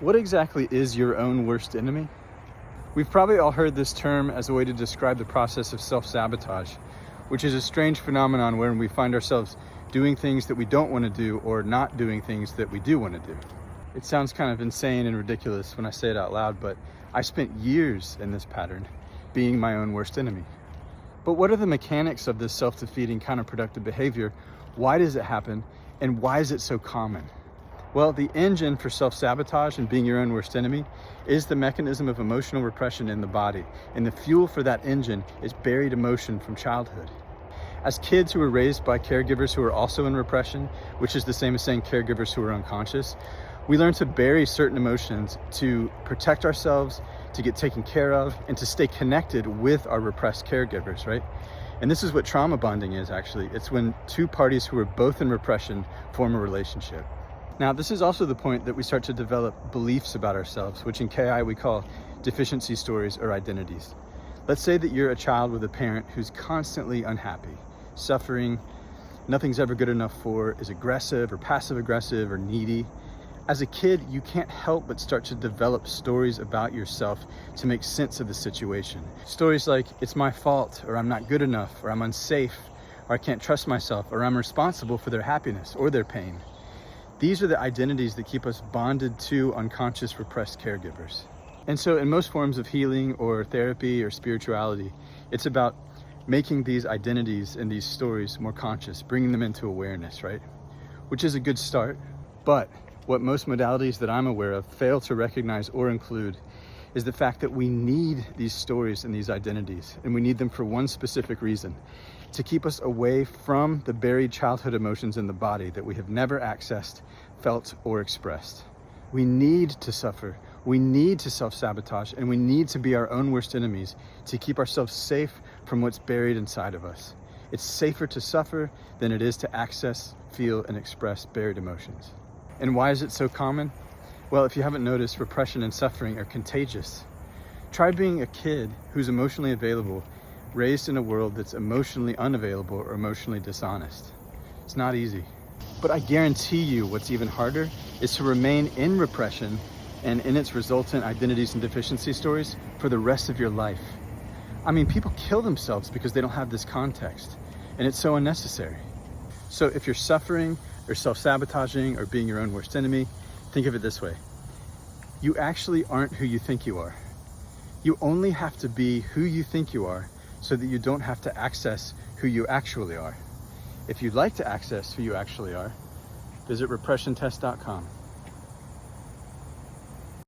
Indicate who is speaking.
Speaker 1: What exactly is your own worst enemy? We've probably all heard this term as a way to describe the process of self-sabotage, which is a strange phenomenon wherein we find ourselves doing things that we don't want to do or not doing things that we do want to do. It sounds kind of insane and ridiculous when I say it out loud, but I spent years in this pattern, being my own worst enemy. But what are the mechanics of this self-defeating counterproductive behavior? Why does it happen? And why is it so common? Well, the engine for self-sabotage and being your own worst enemy is the mechanism of emotional repression in the body. And the fuel for that engine is buried emotion from childhood. As kids who were raised by caregivers who are also in repression, which is the same as saying caregivers who are unconscious, we learn to bury certain emotions to protect ourselves, to get taken care of, and to stay connected with our repressed caregivers, right? And this is what trauma bonding is actually. It's when two parties who are both in repression form a relationship. Now, this is also the point that we start to develop beliefs about ourselves, which in KI we call deficiency stories or identities. Let's say that you're a child with a parent who's constantly unhappy, suffering, nothing's ever good enough for, is aggressive or passive aggressive or needy. As a kid, you can't help but start to develop stories about yourself to make sense of the situation. Stories like, it's my fault, or I'm not good enough, or I'm unsafe, or I can't trust myself, or I'm responsible for their happiness or their pain. These are the identities that keep us bonded to unconscious repressed caregivers. And so in most forms of healing or therapy or spirituality, it's about making these identities and these stories more conscious, bringing them into awareness, right? Which is a good start, but what most modalities that I'm aware of fail to recognize or include is the fact that we need these stories and these identities, and we need them for one specific reason: to keep us away from the buried childhood emotions in the body that we have never accessed, felt, or expressed. We need to suffer, we need to self-sabotage, and we need to be our own worst enemies to keep ourselves safe from what's buried inside of us. It's safer to suffer than it is to access, feel, and express buried emotions. And why is it so common? Well, if you haven't noticed, repression and suffering are contagious. Try being a kid who's emotionally available, raised in a world that's emotionally unavailable or emotionally dishonest. It's not easy. But I guarantee you what's even harder is to remain in repression and in its resultant identities and deficiency stories for the rest of your life. I mean, people kill themselves because they don't have this context, and it's so unnecessary. So if you're suffering or self-sabotaging or being your own worst enemy, think of it this way: you actually aren't who you think you are. You only have to be who you think you are so that you don't have to access who you actually are. If you'd like to access who you actually are, visit repressiontest.com.